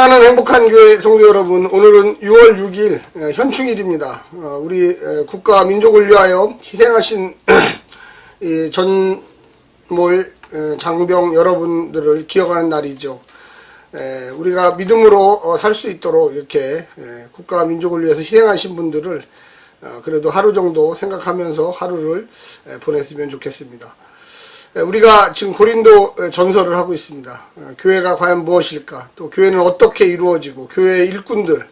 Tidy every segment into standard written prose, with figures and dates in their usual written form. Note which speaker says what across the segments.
Speaker 1: 사랑하는 행복한 교회 성도 여러분, 오늘은 6월 6일 현충일입니다. 우리 국가 민족을 위하여 희생하신 이 전몰 장병 여러분들을 기억하는 날이죠. 우리가 믿음으로 살 수 있도록 이렇게 국가 민족을 위해서 희생하신 분들을 그래도 하루 정도 생각하면서 하루를 보냈으면 좋겠습니다. 우리가 지금 고린도 전설을 하고 있습니다. 교회가 과연 무엇일까? 또 교회는 어떻게 이루어지고 교회의 일꾼들은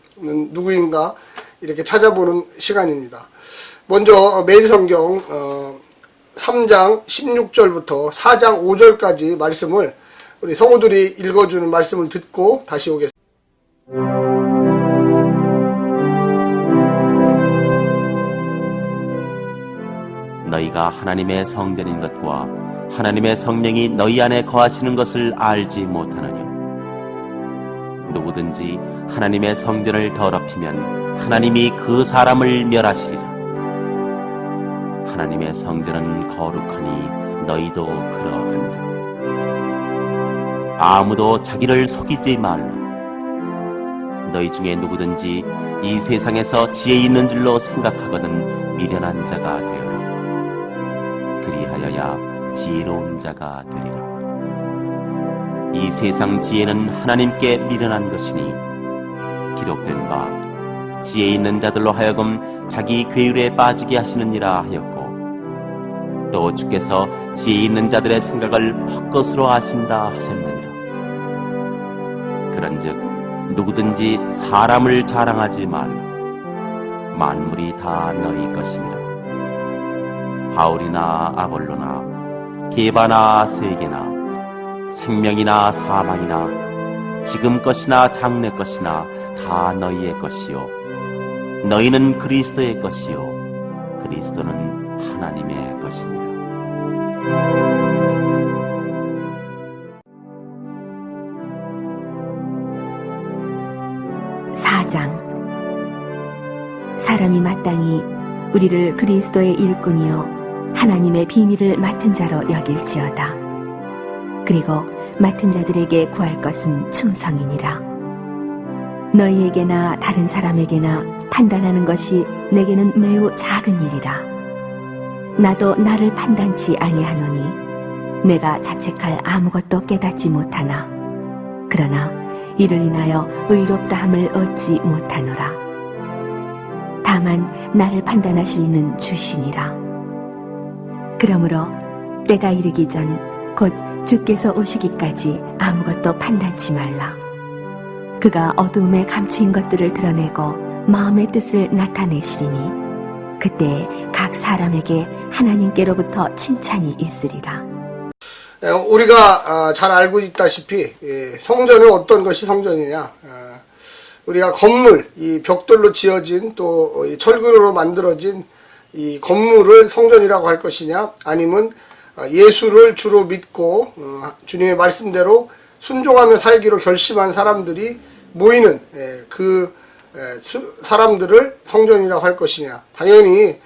Speaker 1: 누구인가? 이렇게 찾아보는 시간입니다. 먼저 매일 성경 3장 16절부터 4장 5절까지 말씀을 우리 성우들이 읽어주는 말씀을 듣고 다시 오겠습니다.
Speaker 2: 너희가 하나님의 성전인 것과 하나님의 성령이 너희 안에 거하시는 것을 알지 못하느냐? 누구든지 하나님의 성전을 더럽히면 하나님이 그 사람을 멸하시리라. 하나님의 성전은 거룩하니 너희도 그러하니라. 아무도 자기를 속이지 말라. 너희 중에 누구든지 이 세상에서 지혜 있는 줄로 생각하거든 미련한 자가 되어라. 그리하여야 지혜로운 자가 되리라. 이 세상 지혜는 하나님께 미련한 것이니 기록된 바 지혜 있는 자들로 하여금 자기 괴율에 빠지게 하시느니라 하였고, 또 주께서 지혜 있는 자들의 생각을 헛것으로 하신다 하셨느니라. 그런즉 누구든지 사람을 자랑하지 말라. 만물이 다 너희 것이니라. 바울이나 아볼로나 게바나 세계나 생명이나 사망이나 지금 것이나 장래 것이나 다 너희의 것이요 너희는 그리스도의 것이요 그리스도는 하나님의 것이니라.
Speaker 3: 4장. 사람이 마땅히 우리를 그리스도의 일꾼이요 하나님의 비밀을 맡은 자로 여길지어다. 그리고 맡은 자들에게 구할 것은 충성이니라. 너희에게나 다른 사람에게나 판단하는 것이 내게는 매우 작은 일이라. 나도 나를 판단치 아니하노니 내가 자책할 아무것도 깨닫지 못하나 그러나 이를 인하여 의롭다함을 얻지 못하노라. 다만 나를 판단하실 이는 주시니라. 그러므로 때가 이르기 전 곧 주께서 오시기까지 아무것도 판단치 말라. 그가 어두움에 감추인 것들을 드러내고 마음의 뜻을 나타내시리니 그때 각 사람에게 하나님께로부터 칭찬이 있으리라.
Speaker 1: 우리가 잘 알고 있다시피 성전은 어떤 것이 성전이냐? 우리가 건물, 이 벽돌로 지어진 또 철근으로 만들어진 이 건물을 성전이라고 할 것이냐, 아니면 예수를 주로 믿고 주님의 말씀대로 순종하며 살기로 결심한 사람들이 모이는 그 사람들을 성전이라고 할 것이냐. 당연히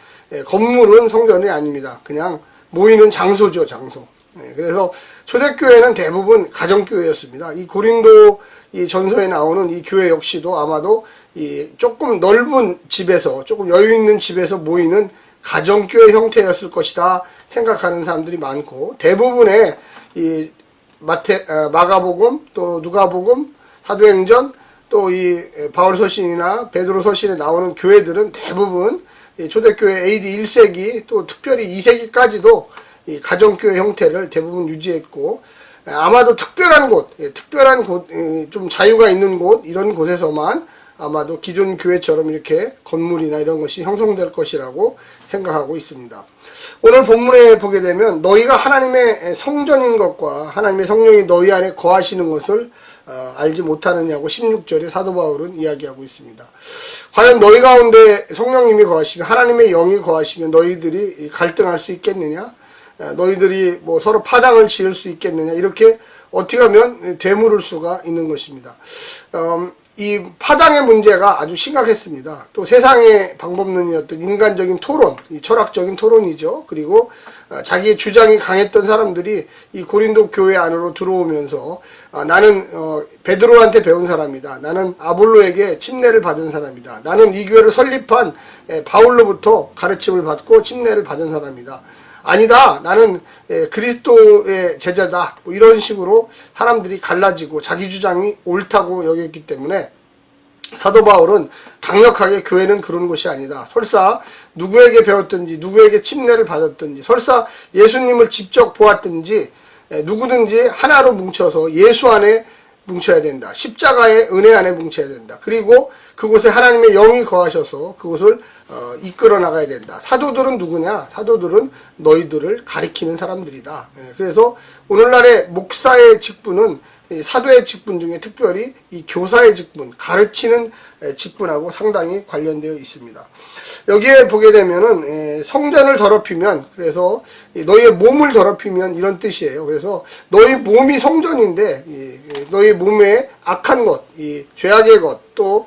Speaker 1: 건물은 성전이 아닙니다. 그냥 모이는 장소죠, 장소. 그래서 초대교회는 대부분 가정교회였습니다. 이 고린도 이 전서에 나오는 이 교회 역시도 아마도 이 조금 넓은 집에서, 조금 여유 있는 집에서 모이는 가정교회 형태였을 것이다 생각하는 사람들이 많고, 대부분의 이 마가복음, 또 누가복음, 사도행전, 또 이 바울서신이나 베드로서신에 나오는 교회들은 대부분 초대교회 AD 1세기 또 특별히 2세기까지도 이 가정교회 형태를 대부분 유지했고, 아마도 특별한 곳, 좀 자유가 있는 곳, 이런 곳에서만 아마도 기존 교회처럼 이렇게 건물이나 이런 것이 형성될 것이라고 생각하고 있습니다. 오늘 본문에 보게 되면 너희가 하나님의 성전인 것과 하나님의 성령이 너희 안에 거하시는 것을 알지 못하느냐고 16절에 사도 바울은 이야기하고 있습니다. 과연 너희 가운데 성령님이 거하시면, 하나님의 영이 거하시면 너희들이 갈등할 수 있겠느냐? 너희들이 뭐 서로 파당을 지을 수 있겠느냐? 이렇게 어떻게 하면 되물을 수가 있는 것입니다. 이 파당의 문제가 아주 심각했습니다. 또 세상의 방법론이었던 인간적인 토론, 이 철학적인 토론이죠. 그리고 자기의 주장이 강했던 사람들이 이 고린도 교회 안으로 들어오면서 나는 베드로한테 배운 사람이다. 나는 아볼로에게 침례를 받은 사람이다. 나는 이 교회를 설립한 바울로부터 가르침을 받고 침례를 받은 사람이다. 아니다. 나는 그리스도의 제자다. 뭐 이런 식으로 사람들이 갈라지고 자기 주장이 옳다고 여겼기 때문에 사도 바울은 강력하게 교회는 그런 것이 아니다. 설사 누구에게 배웠든지 누구에게 침례를 받았든지 설사 예수님을 직접 보았든지 누구든지 하나로 뭉쳐서 예수 안에 뭉쳐야 된다. 십자가의 은혜 안에 뭉쳐야 된다. 그리고 그곳에 하나님의 영이 거하셔서 그곳을 이끌어 나가야 된다. 사도들은 누구냐? 사도들은 너희들을 가리키는 사람들이다. 그래서 오늘날의 목사의 직분은 사도의 직분 중에 특별히 이 교사의 직분, 가르치는 직분하고 상당히 관련되어 있습니다. 여기에 보게 되면은 성전을 더럽히면, 그래서 너희의 몸을 더럽히면 이런 뜻이에요. 그래서 너희 몸이 성전인데 너희 몸에 악한 것, 이 죄악의 것, 또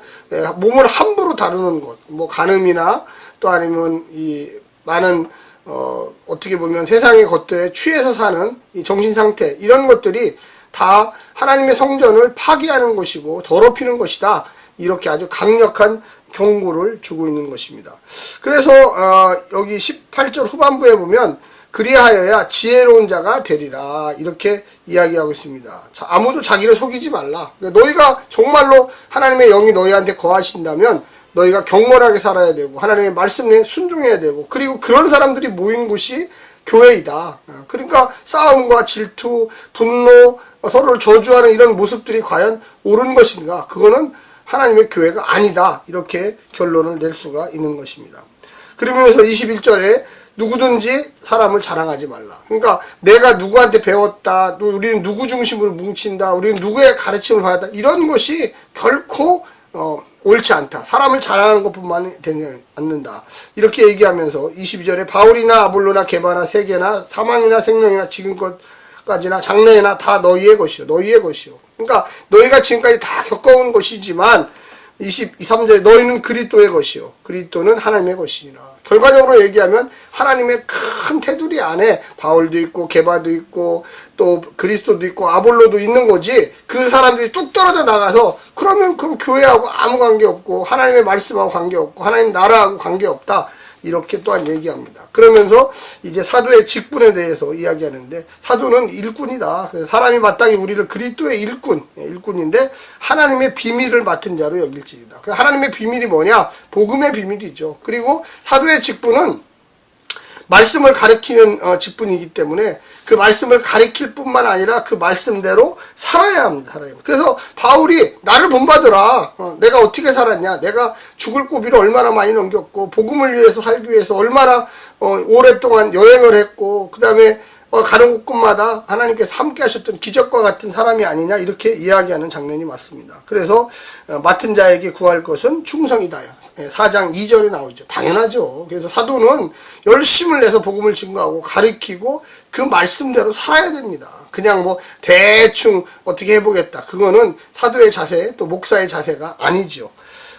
Speaker 1: 몸을 함부로 다루는 것, 뭐 간음이나 또 아니면 이 많은 어떻게 보면 세상의 것들에 취해서 사는 이 정신 상태, 이런 것들이 다 하나님의 성전을 파괴하는 것이고 더럽히는 것이다. 이렇게 아주 강력한 경고를 주고 있는 것입니다. 그래서 여기 18절 후반부에 보면 그리하여야 지혜로운 자가 되리라 이렇게 이야기하고 있습니다. 자, 아무도 자기를 속이지 말라. 너희가 정말로 하나님의 영이 너희한테 거하신다면 너희가 경건하게 살아야 되고 하나님의 말씀에 순종해야 되고, 그리고 그런 사람들이 모인 곳이 교회이다. 그러니까 싸움과 질투, 분노, 서로를 저주하는 이런 모습들이 과연 옳은 것인가? 그거는 하나님의 교회가 아니다. 이렇게 결론을 낼 수가 있는 것입니다. 그러면서 21절에 누구든지 사람을 자랑하지 말라. 그러니까 내가 누구한테 배웠다, 또 우리는 누구 중심으로 뭉친다, 우리는 누구의 가르침을 받았다, 이런 것이 결코 옳지 않다. 사람을 자랑하는 것뿐만 되지 않는다. 이렇게 얘기하면서 22절에 바울이나 아볼로나 게바나 세계나 사망이나 생명이나 지금까지나 장래나 다 너희의 것이요. 너희의 것이요. 그러니까 너희가 지금까지 다 겪어온 것이지만 23절에 너희는 그리스도의 것이요. 그리스도는 하나님의 것이니라. 결과적으로 얘기하면 하나님의 큰 테두리 안에 바울도 있고 게바도 있고 또 그리스도도 있고 아볼로도 있는 거지, 그 사람들이 뚝 떨어져 나가서 그러면 그 교회하고 아무 관계없고 하나님의 말씀하고 관계없고 하나님 나라하고 관계없다. 이렇게 또한 얘기합니다. 그러면서 이제 사도의 직분에 대해서 이야기하는데, 사도는 일꾼이다. 그래서 사람이 마땅히 우리를 그리스도의 일꾼인데 하나님의 비밀을 맡은 자로 여길지이다. 하나님의 비밀이 뭐냐? 복음의 비밀이죠. 그리고 사도의 직분은 말씀을 가르치는 직분이기 때문에 그 말씀을 가르칠 뿐만 아니라 그 말씀대로 살아야 합니다. 그래서 바울이 나를 본받으라. 내가 어떻게 살았냐. 내가 죽을 고비를 얼마나 많이 넘겼고 복음을 위해서 살기 위해서 얼마나 오랫동안 여행을 했고, 그 다음에 가는 곳곳마다 하나님께서 함께 하셨던 기적과 같은 사람이 아니냐, 이렇게 이야기하는 장면이 맞습니다. 그래서 맡은 자에게 구할 것은 충성이다. 4장 2절에 나오죠. 당연하죠. 그래서 사도는 열심을 내서 복음을 증거하고 가르치고 그 말씀대로 살아야 됩니다. 그냥 뭐 대충 어떻게 해보겠다, 그거는 사도의 자세, 또 목사의 자세가 아니죠.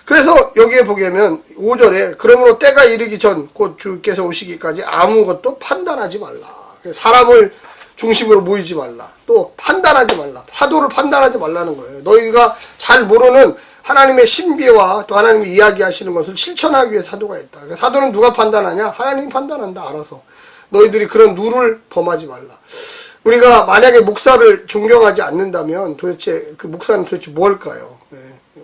Speaker 1: 그래서 여기에 보면 5절에 그러므로 때가 이르기 전 곧 주께서 오시기까지 아무것도 판단하지 말라. 사람을 중심으로 모이지 말라. 또 판단하지 말라. 사도를 판단하지 말라는 거예요. 너희가 잘 모르는 하나님의 신비와 또 하나님이 이야기하시는 것을 실천하기 위해 사도가 있다. 사도는 누가 판단하냐? 하나님이 판단한다. 알아서. 너희들이 그런 룰을 범하지 말라. 우리가 만약에 목사를 존경하지 않는다면 도대체 그 목사는 도대체 뭘까요?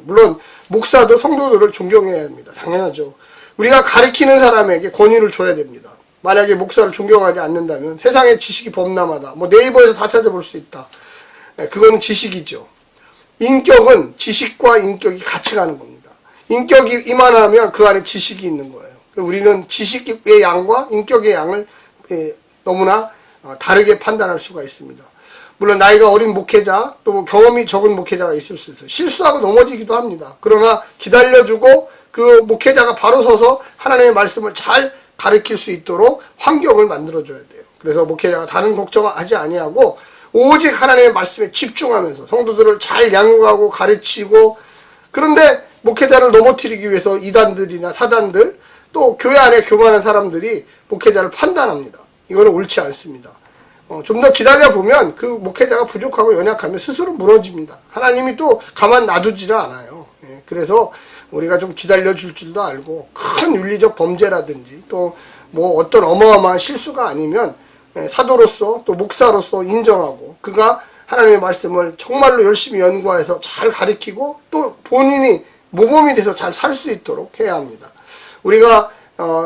Speaker 1: 물론 목사도 성도들을 존경해야 합니다. 당연하죠. 우리가 가르치는 사람에게 권위를 줘야 됩니다. 만약에 목사를 존경하지 않는다면 세상의 지식이 범람하다. 뭐 네이버에서 다 찾아볼 수 있다. 그거는 지식이죠. 인격은 지식과 인격이 같이 가는 겁니다. 인격이 이만하면 그 안에 지식이 있는 거예요. 우리는 지식의 양과 인격의 양을 너무나 다르게 판단할 수가 있습니다. 물론 나이가 어린 목회자, 또 경험이 적은 목회자가 있을 수 있어요. 실수하고 넘어지기도 합니다. 그러나 기다려주고 그 목회자가 바로 서서 하나님의 말씀을 잘 가르칠 수 있도록 환경을 만들어줘야 돼요. 그래서 목회자가 다른 걱정하지 아니하고 오직 하나님의 말씀에 집중하면서 성도들을 잘 양육하고 가르치고 그런데 목회자를 넘어뜨리기 위해서 이단들이나 사단들 또 교회 안에 교만한 사람들이 목회자를 판단합니다. 이거는 옳지 않습니다. 좀 더 기다려보면 그 목회자가 부족하고 연약하면 스스로 무너집니다. 하나님이 또 가만 놔두지를 않아요. 예, 그래서 우리가 좀 기다려줄 줄도 알고 큰 윤리적 범죄라든지 또 뭐 어떤 어마어마한 실수가 아니면 사도로서 또 목사로서 인정하고 그가 하나님의 말씀을 정말로 열심히 연구해서 잘 가르치고 또 본인이 모범이 돼서 잘 살 수 있도록 해야 합니다. 우리가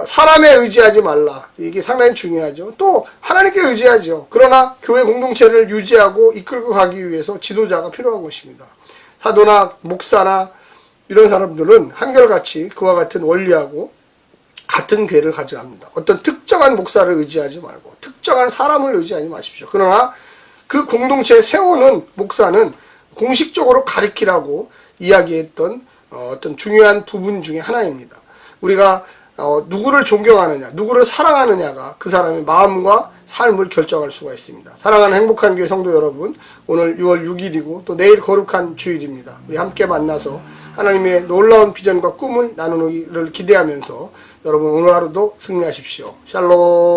Speaker 1: 사람에 의지하지 말라. 이게 상당히 중요하죠. 또 하나님께 의지하죠. 그러나 교회 공동체를 유지하고 이끌고 가기 위해서 지도자가 필요한 것입니다. 사도나 목사나 이런 사람들은 한결같이 그와 같은 원리하고 같은 궤를 가져갑니다. 어떤 특정한 목사를 의지하지 말고 특정한 사람을 의지하지 마십시오. 그러나 그 공동체에 세우는 목사는 공식적으로 가르치라고 이야기했던 어떤 중요한 부분 중에 하나입니다. 우리가 누구를 존경하느냐, 누구를 사랑하느냐가 그 사람의 마음과 삶을 결정할 수가 있습니다. 사랑하는 행복한 교회 성도 여러분, 오늘 6월 6일이고 또 내일 거룩한 주일입니다. 우리 함께 만나서 하나님의 놀라운 비전과 꿈을 나누기를 기대하면서 여러분 오늘 하루도 승리하십시오. 샬롬.